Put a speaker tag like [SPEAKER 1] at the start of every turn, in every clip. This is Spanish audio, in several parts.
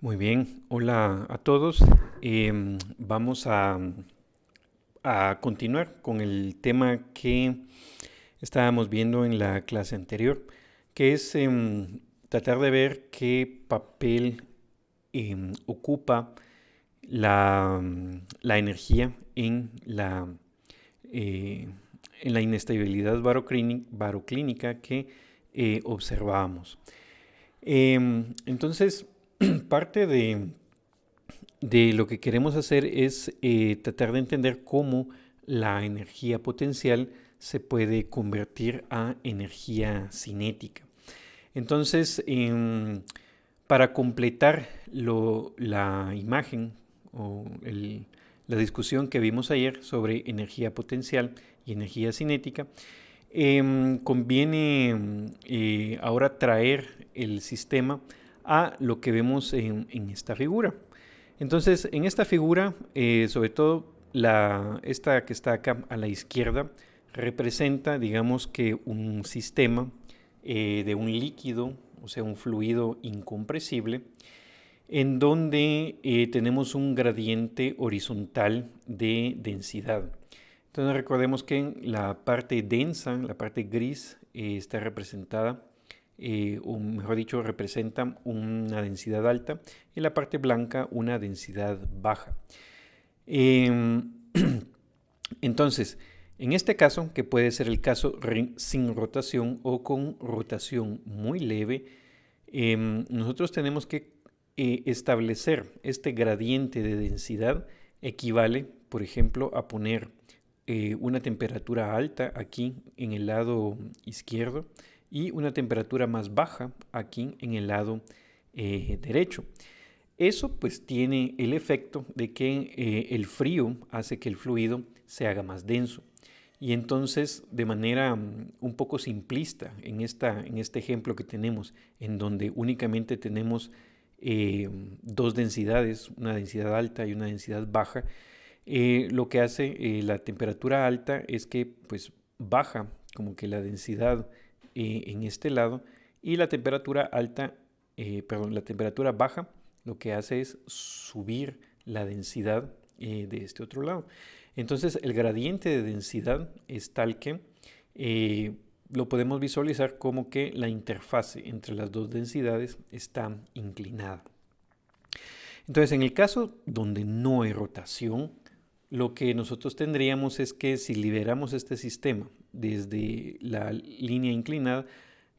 [SPEAKER 1] Muy bien, hola a todos. Vamos a continuar con el tema que estábamos viendo en la clase anterior, que es tratar de ver qué papel ocupa la energía eh, en la inestabilidad baroclínica que observábamos. Entonces, parte de lo que queremos hacer es tratar de entender cómo la energía potencial se puede convertir a energía cinética. Entonces, para completar la imagen o la discusión que vimos ayer sobre energía potencial y energía cinética, conviene ahora traer el sistema a lo que vemos en esta figura. Entonces, en esta figura, sobre todo esta que está acá a la izquierda, representa, digamos que un sistema de un líquido, o sea, un fluido incompresible, en donde tenemos un gradiente horizontal de densidad. Entonces recordemos que en la parte densa, la parte gris, está representada, o mejor dicho, representa una densidad alta y la parte blanca una densidad baja. Em, entonces, en este caso, que puede ser el caso sin rotación o con rotación muy leve, nosotros tenemos que establecer este gradiente de densidad equivale, por ejemplo, a poner una temperatura alta aquí en el lado izquierdo y una temperatura más baja aquí en el lado derecho. Eso pues tiene el efecto de que el frío hace que el fluido se haga más denso. Y entonces, de manera un poco simplista, en este ejemplo que tenemos, en donde únicamente tenemos dos densidades, una densidad alta y una densidad baja, lo que hace la temperatura alta es que pues baja como que la densidad en este lado y la temperatura alta, perdón, la temperatura baja lo que hace es subir la densidad de este otro lado. Entonces el gradiente de densidad es tal que lo podemos visualizar como que la interfase entre las dos densidades está inclinada. Entonces en el caso donde no hay rotación, lo que nosotros tendríamos es que si liberamos este sistema desde la línea inclinada,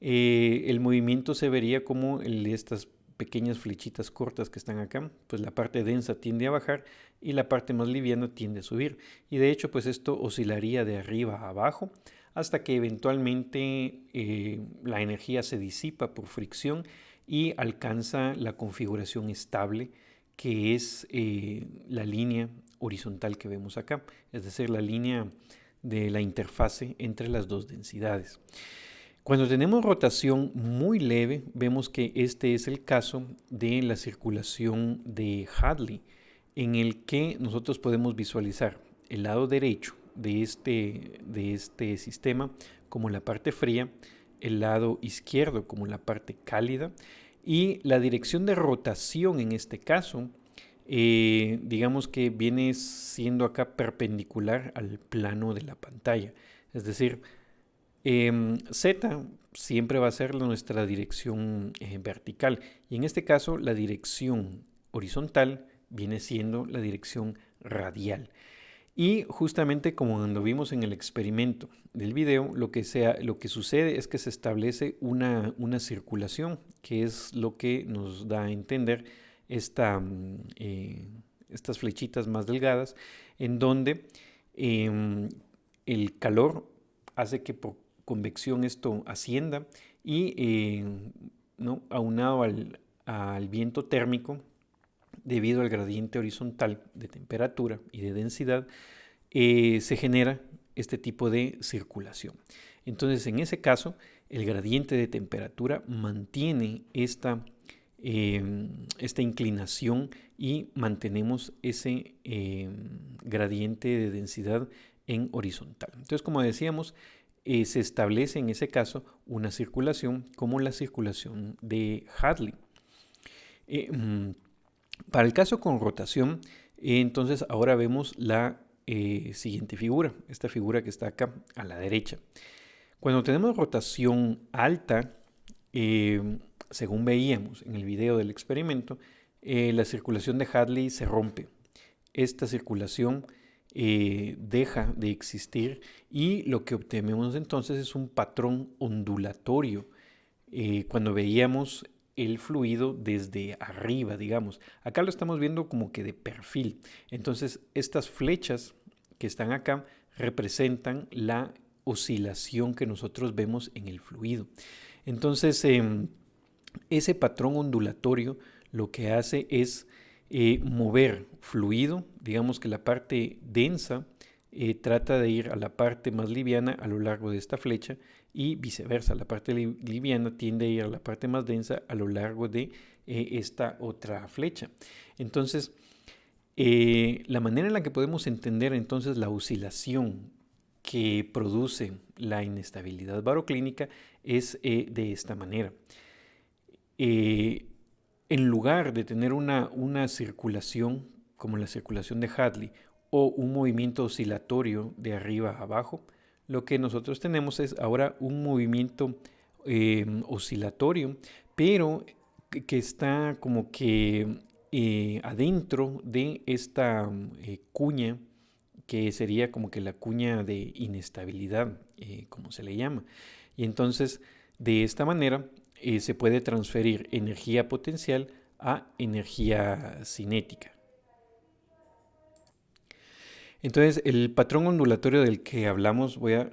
[SPEAKER 1] el movimiento se vería como el de estas pequeñas flechitas cortas que están acá, pues la parte densa tiende a bajar y la parte más liviana tiende a subir. Y de hecho, pues esto oscilaría de arriba a abajo hasta que eventualmente la energía se disipa por fricción y alcanza la configuración estable que es la línea horizontal que vemos acá, es decir, la línea de la interfase entre las dos densidades. Cuando tenemos rotación muy leve, vemos que este es el caso de la circulación de Hadley, en el que nosotros podemos visualizar el lado derecho de este sistema como la parte fría, el lado izquierdo como la parte cálida, y la dirección de rotación en este caso, digamos que viene siendo acá perpendicular al plano de la pantalla. Es decir, Z siempre va a ser nuestra dirección vertical y en este caso la dirección horizontal viene siendo la dirección radial. Y justamente como lo vimos en el experimento del video, lo que sucede es que se establece una circulación, que es lo que nos da a entender estas flechitas más delgadas, en donde el calor hace que por convección esto ascienda y ¿no? Aunado al viento térmico, debido al gradiente horizontal de temperatura y de densidad, se genera este tipo de circulación. Entonces, en ese caso, el gradiente de temperatura mantiene esta inclinación y mantenemos ese gradiente de densidad en horizontal. Entonces, como decíamos, se establece en ese caso una circulación como la circulación de Hadley. Para el caso con rotación, entonces ahora vemos la siguiente figura, esta figura que está acá a la derecha. Cuando tenemos rotación alta, según veíamos en el video del experimento, la circulación de Hadley se rompe. Esta circulación deja de existir y lo que obtenemos entonces es un patrón ondulatorio. Cuando veíamos el fluido desde arriba, digamos. Acá lo estamos viendo como que de perfil. Entonces, estas flechas que están acá representan la oscilación que nosotros vemos en el fluido. Entonces, ese patrón ondulatorio lo que hace es mover fluido, digamos que la parte densa trata de ir a la parte más liviana a lo largo de esta flecha y viceversa, la parte liviana tiende a ir a la parte más densa a lo largo de esta otra flecha. Entonces, la manera en la que podemos entender entonces la oscilación que produce la inestabilidad baroclínica es de esta manera. En lugar de tener una circulación como la circulación de Hadley o un movimiento oscilatorio de arriba a abajo, lo que nosotros tenemos es ahora un movimiento oscilatorio, pero que está como que adentro de esta cuña, que sería como que la cuña de inestabilidad, como se le llama. Y entonces, de esta manera, se puede transferir energía potencial a energía cinética. Entonces, el patrón ondulatorio del que hablamos, voy a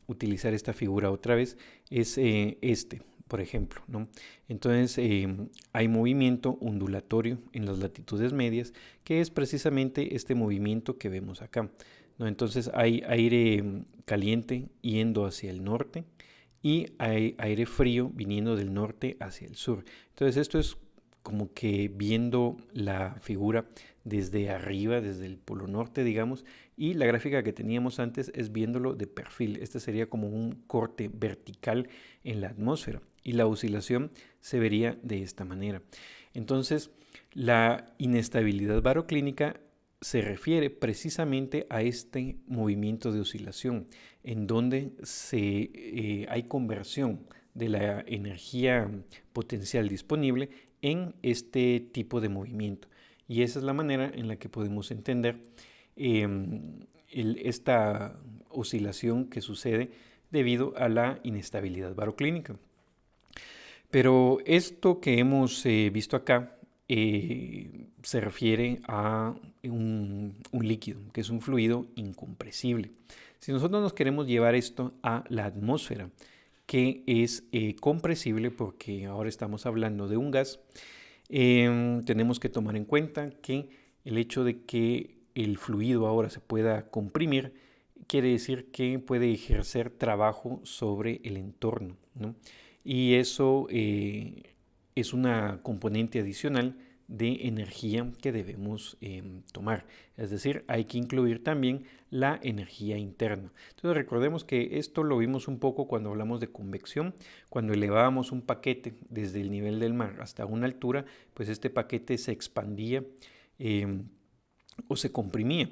[SPEAKER 1] utilizar esta figura otra vez, es este, por ejemplo, ¿no? Entonces, hay movimiento ondulatorio en las latitudes medias, que es precisamente este movimiento que vemos acá, ¿no? Entonces, hay aire caliente yendo hacia el norte y hay aire frío viniendo del norte hacia el sur. Entonces, esto es como que viendo la figura desde arriba, desde el polo norte, digamos, y la gráfica que teníamos antes es viéndolo de perfil. Este sería como un corte vertical en la atmósfera y la oscilación se vería de esta manera. Entonces, la inestabilidad baroclínica se refiere precisamente a este movimiento de oscilación, en donde hay conversión de la energía potencial disponible en este tipo de movimiento. Y esa es la manera en la que podemos entender esta oscilación que sucede debido a la inestabilidad baroclínica. Pero esto que hemos visto acá se refiere a un líquido, que es un fluido incompresible. Si nosotros nos queremos llevar esto a la atmósfera, que es compresible porque ahora estamos hablando de un gas, tenemos que tomar en cuenta que el hecho de que el fluido ahora se pueda comprimir quiere decir que puede ejercer trabajo sobre el entorno, ¿no? Y eso es una componente adicional de energía que debemos tomar. Es decir, hay que incluir también la energía interna. Entonces recordemos que esto lo vimos un poco cuando hablamos de convección. Cuando elevábamos un paquete desde el nivel del mar hasta una altura, pues este paquete se expandía o se comprimía,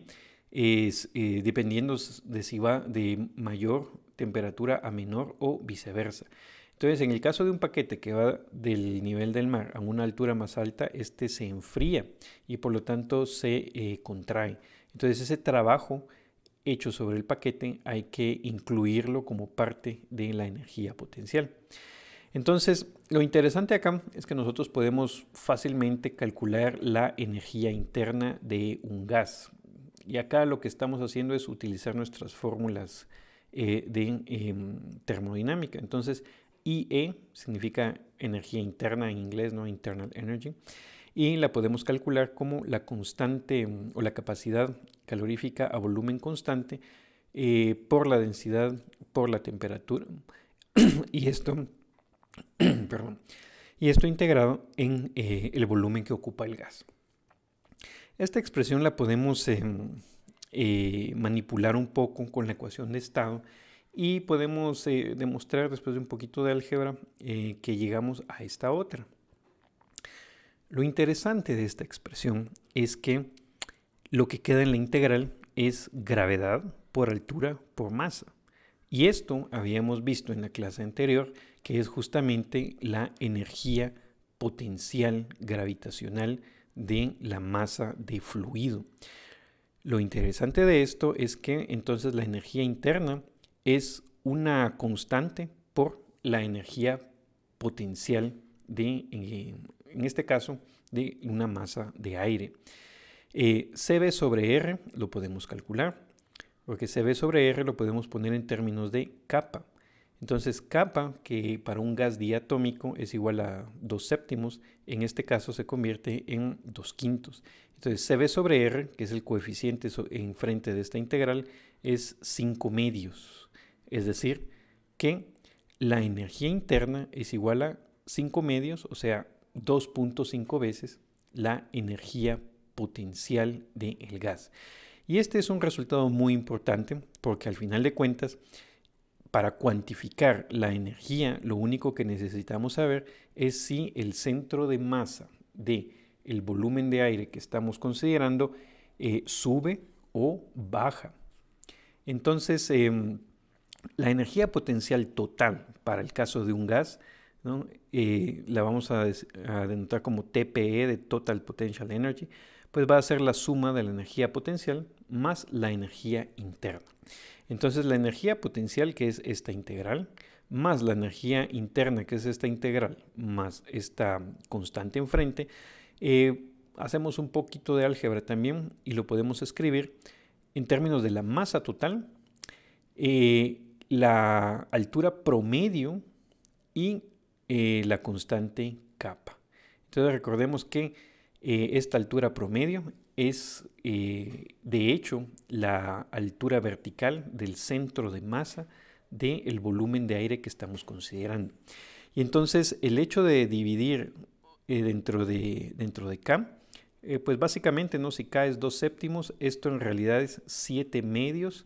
[SPEAKER 1] dependiendo de si va de mayor temperatura a menor o viceversa. Entonces, en el caso de un paquete que va del nivel del mar a una altura más alta, este se enfría y por lo tanto se contrae. Entonces, ese trabajo hecho sobre el paquete hay que incluirlo como parte de la energía potencial. Entonces, lo interesante acá es que nosotros podemos fácilmente calcular la energía interna de un gas. Y acá lo que estamos haciendo es utilizar nuestras fórmulas de termodinámica. Entonces, IE significa energía interna en inglés, ¿no? Internal Energy. Y la podemos calcular como la constante o la capacidad calorífica a volumen constante por la densidad, por la temperatura. Y esto, perdón, y esto integrado en el volumen que ocupa el gas. Esta expresión la podemos manipular un poco con la ecuación de estado y podemos demostrar después de un poquito de álgebra que llegamos a esta otra. Lo interesante de esta expresión es que lo que queda en la integral es gravedad por altura por masa. Y esto habíamos visto en la clase anterior, que es justamente la energía potencial gravitacional de la masa de fluido. Lo interesante de esto es que entonces la energía interna es una constante por la energía potencial de, en este caso, de una masa de aire. CB sobre R lo podemos calcular, porque CB sobre R lo podemos poner en términos de kappa. Entonces, kappa, que para un gas diatómico es igual a 2 séptimos, en este caso se convierte en 2 quintos. Entonces, CB sobre R, que es el coeficiente enfrente de esta integral, es 5 medios. Es decir, que la energía interna es igual a 5 medios, o sea, 2.5 veces la energía potencial del gas. Y este es un resultado muy importante porque al final de cuentas, para cuantificar la energía, lo único que necesitamos saber es si el centro de masa del volumen de aire que estamos considerando sube o baja. Entonces, la energía potencial total para el caso de un gas, ¿no? La vamos a denotar como TPE, de Total Potential Energy, pues va a ser la suma de la energía potencial más la energía interna. Entonces la energía potencial, que es esta integral, más la energía interna, que es esta integral, más esta constante enfrente, hacemos un poquito de álgebra también y lo podemos escribir en términos de la masa total, la altura promedio y la constante kappa. Entonces recordemos que esta altura promedio es de hecho la altura vertical del centro de masa del volumen de aire que estamos considerando. Y entonces el hecho de dividir dentro de K, pues básicamente, ¿no? Si K es 2 séptimos, esto en realidad es 7 medios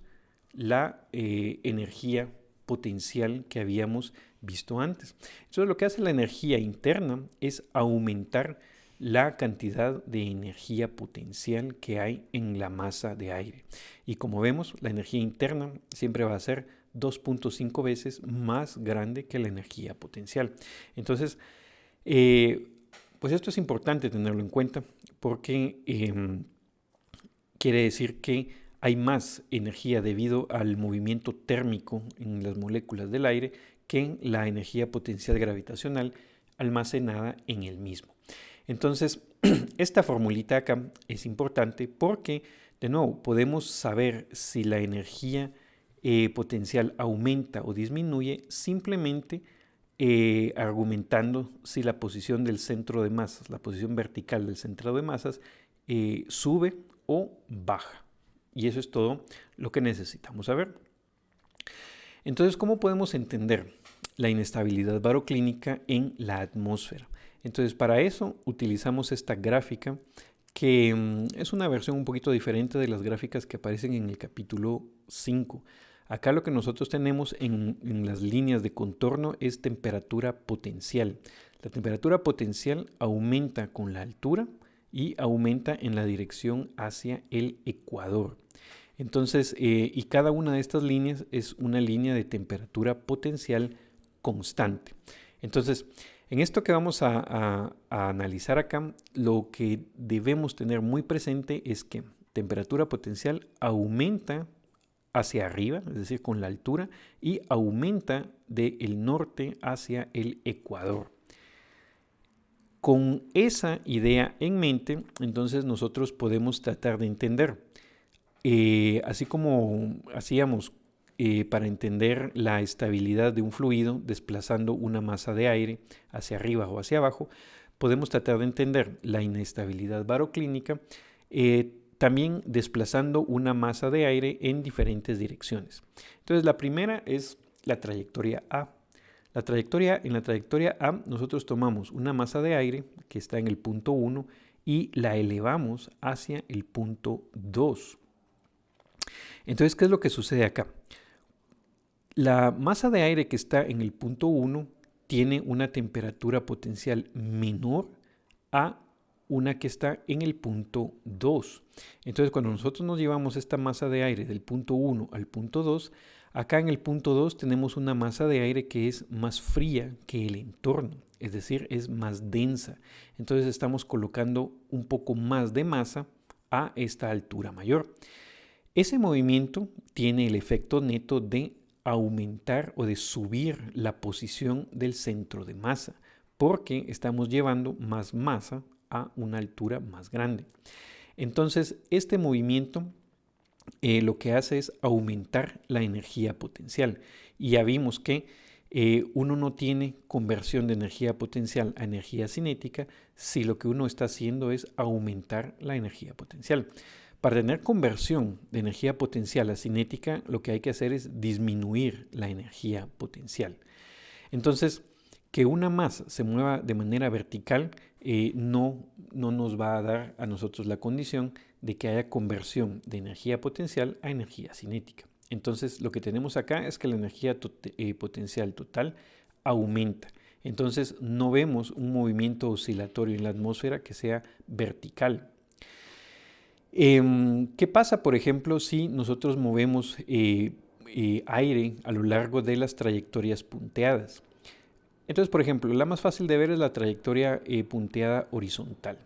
[SPEAKER 1] la energía potencial que habíamos visto antes. Entonces lo que hace la energía interna es aumentar la cantidad de energía potencial que hay en la masa de aire. Y como vemos, la energía interna siempre va a ser 2.5 veces más grande que la energía potencial. Entonces, pues esto es importante tenerlo en cuenta porque quiere decir que hay más energía debido al movimiento térmico en las moléculas del aire que en la energía potencial gravitacional almacenada en el mismo. Entonces, esta formulita acá es importante porque, de nuevo, podemos saber si la energía potencial aumenta o disminuye simplemente argumentando si la posición del centro de masas, la posición vertical del centro de masas, sube o baja. Y eso es todo lo que necesitamos saber. Entonces, ¿cómo podemos entender la inestabilidad baroclínica en la atmósfera? Entonces, para eso utilizamos esta gráfica que es una versión un poquito diferente de las gráficas que aparecen en el capítulo 5. Acá lo que nosotros tenemos en las líneas de contorno es temperatura potencial. La temperatura potencial aumenta con la altura y aumenta en la dirección hacia el ecuador. Entonces, y cada una de estas líneas es una línea de temperatura potencial constante. Entonces, en esto que vamos a analizar acá, lo que debemos tener muy presente es que temperatura potencial aumenta hacia arriba, es decir, con la altura, y aumenta del norte hacia el ecuador. Con esa idea en mente, entonces nosotros podemos tratar de entender, así como hacíamos para entender la estabilidad de un fluido desplazando una masa de aire hacia arriba o hacia abajo, podemos tratar de entender la inestabilidad baroclínica también desplazando una masa de aire en diferentes direcciones. Entonces la primera es la trayectoria A. En la trayectoria A nosotros tomamos una masa de aire que está en el punto 1 y la elevamos hacia el punto 2. Entonces, ¿qué es lo que sucede acá? La masa de aire que está en el punto 1 tiene una temperatura potencial menor a una que está en el punto 2. Entonces, cuando nosotros nos llevamos esta masa de aire del punto 1 al punto 2, acá en el punto 2 tenemos una masa de aire que es más fría que el entorno, es decir, es más densa. Entonces estamos colocando un poco más de masa a esta altura mayor. Ese movimiento tiene el efecto neto de aumentar o de subir la posición del centro de masa, porque estamos llevando más masa a una altura más grande. Entonces, este movimiento lo que hace es aumentar la energía potencial. Y ya vimos que uno no tiene conversión de energía potencial a energía cinética si lo que uno está haciendo es aumentar la energía potencial. Para tener conversión de energía potencial a cinética, lo que hay que hacer es disminuir la energía potencial. Entonces, que una masa se mueva de manera vertical no nos va a dar a nosotros la condición de que haya conversión de energía potencial a energía cinética. Entonces, lo que tenemos acá es que la energía potencial total aumenta. Entonces, no vemos un movimiento oscilatorio en la atmósfera que sea vertical. ¿Qué pasa, por ejemplo, si nosotros movemos aire a lo largo de las trayectorias punteadas? Entonces, por ejemplo, la más fácil de ver es la trayectoria punteada horizontal.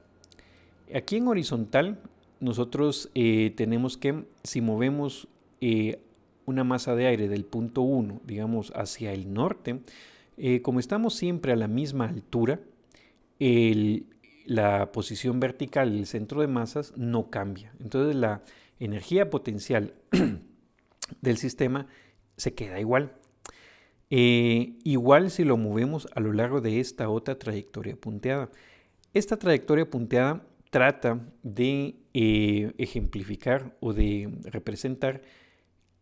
[SPEAKER 1] Aquí en horizontal, nosotros tenemos que, si movemos una masa de aire del punto 1, digamos, hacia el norte, como estamos siempre a la misma altura, la posición vertical, el centro de masas, no cambia. Entonces, la energía potencial del sistema se queda igual. Igual si lo movemos a lo largo de esta otra trayectoria punteada. Esta trayectoria punteada trata de ejemplificar o de representar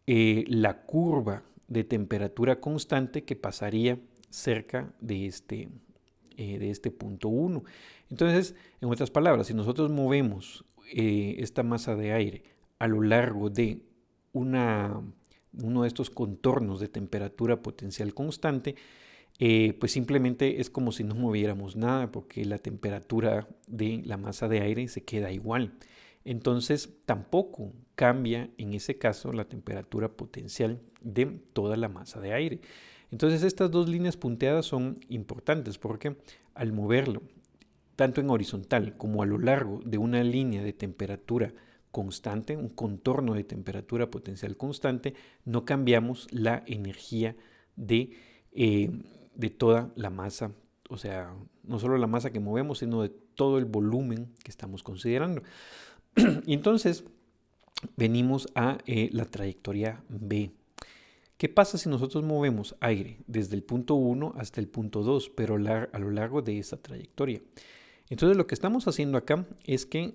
[SPEAKER 1] la curva de temperatura constante que pasaría cerca de este punto 1. Entonces, en otras palabras, si nosotros movemos esta masa de aire a lo largo de uno de estos contornos de temperatura potencial constante, pues simplemente es como si no moviéramos nada porque la temperatura de la masa de aire se queda igual. Entonces tampoco cambia en ese caso la temperatura potencial de toda la masa de aire. Entonces estas dos líneas punteadas son importantes porque al moverlo tanto en horizontal como a lo largo de una línea de temperatura constante, un contorno de temperatura potencial constante, no cambiamos la energía de toda la masa, o sea, no solo la masa que movemos, sino de todo el volumen que estamos considerando. Y entonces venimos a la trayectoria B. ¿Qué pasa si nosotros movemos aire desde el punto 1 hasta el punto 2, pero a lo largo de esa trayectoria? Entonces lo que estamos haciendo acá es que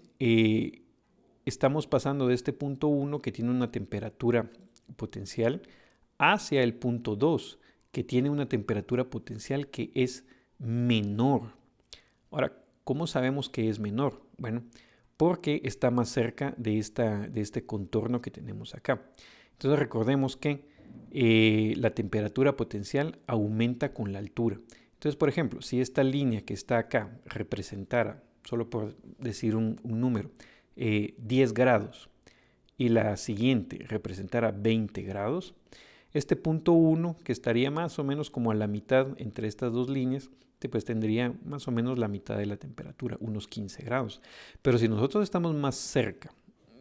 [SPEAKER 1] estamos pasando de este punto 1 que tiene una temperatura potencial hacia el punto 2 que tiene una temperatura potencial que es menor. Ahora, ¿cómo sabemos que es menor? Bueno, porque está más cerca de este contorno que tenemos acá. Entonces recordemos que la temperatura potencial aumenta con la altura. Entonces, por ejemplo, si esta línea que está acá representara, solo por decir un número, 10 grados y la siguiente representara 20 grados, este punto 1, que estaría más o menos como a la mitad entre estas dos líneas, pues tendría más o menos la mitad de la temperatura, unos 15 grados. Pero si nosotros estamos más cerca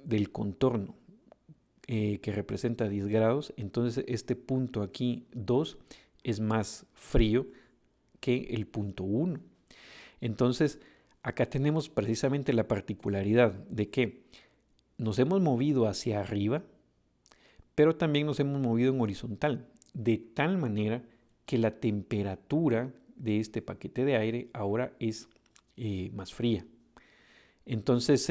[SPEAKER 1] del contorno que representa 10 grados, entonces este punto aquí 2 es más frío que el punto 1. Entonces, acá tenemos precisamente la particularidad de que nos hemos movido hacia arriba, pero también nos hemos movido en horizontal, de tal manera que la temperatura de este paquete de aire ahora es más fría. Entonces,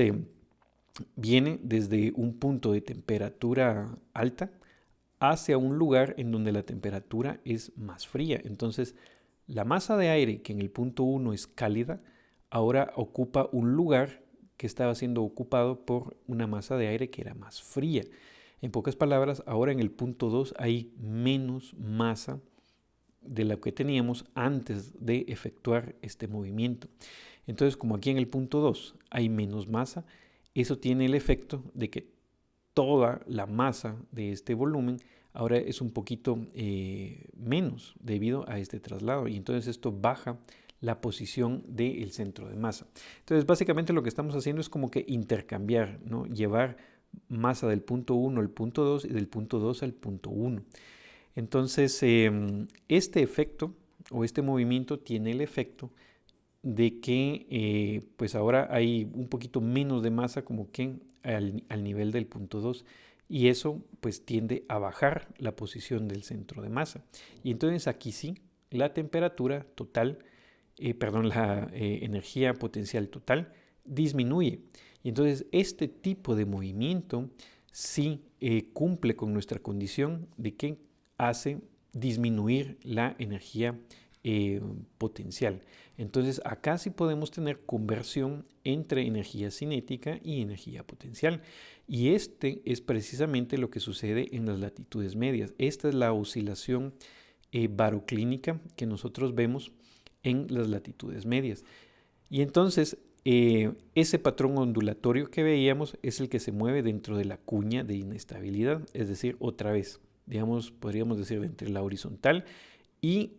[SPEAKER 1] viene desde un punto de temperatura alta hacia un lugar en donde la temperatura es más fría. Entonces, la masa de aire que en el punto 1 es cálida, ahora ocupa un lugar que estaba siendo ocupado por una masa de aire que era más fría. En pocas palabras, ahora en el punto 2 hay menos masa de la que teníamos antes de efectuar este movimiento. Entonces, como aquí en el punto 2 hay menos masa, eso tiene el efecto de que toda la masa de este volumen ahora es un poquito menos debido a este traslado, y entonces esto baja la posición del centro de masa. Entonces, básicamente lo que estamos haciendo es como que intercambiar, ¿no? Llevar masa del punto 1 al punto 2 y del punto 2 al punto 1. Entonces, este efecto o este movimiento tiene el efecto de que pues ahora hay un poquito menos de masa como que al nivel del punto 2, y eso pues tiende a bajar la posición del centro de masa. Y entonces aquí sí, la temperatura total, la energía potencial total disminuye. Y entonces este tipo de movimiento sí cumple con nuestra condición de que hace disminuir la energía potencial. Entonces acá sí podemos tener conversión entre energía cinética y energía potencial. Y este es precisamente lo que sucede en las latitudes medias. Esta es la oscilación baroclínica que nosotros vemos en las latitudes medias. Y entonces ese patrón ondulatorio que veíamos es el que se mueve dentro de la cuña de inestabilidad, es decir, otra vez, digamos, podríamos decir entre la horizontal y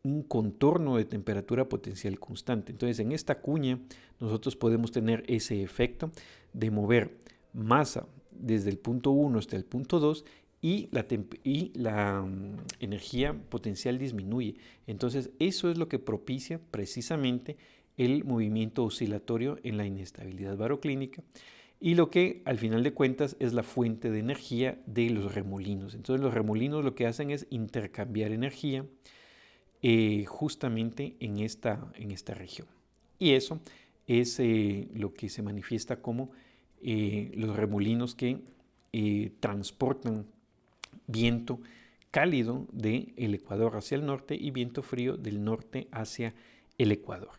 [SPEAKER 1] un contorno de temperatura potencial constante. Entonces, en esta cuña nosotros podemos tener ese efecto de mover masa desde el punto 1 hasta el punto 2, y la energía potencial disminuye. Entonces, eso es lo que propicia precisamente el movimiento oscilatorio en la inestabilidad baroclínica, y lo que al final de cuentas es la fuente de energía de los remolinos. Entonces los remolinos lo que hacen es intercambiar energía justamente en esta región. Y eso es lo que se manifiesta como los remolinos que transportan viento cálido del Ecuador hacia el norte y viento frío del norte hacia el Ecuador.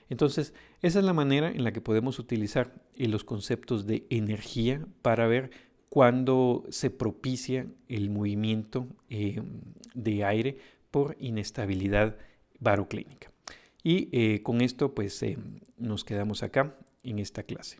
[SPEAKER 1] Entonces, esa es la manera en la que podemos utilizar los conceptos de energía para ver cuándo se propicia el movimiento de aire por inestabilidad baroclínica. Y con esto pues nos quedamos acá en esta clase.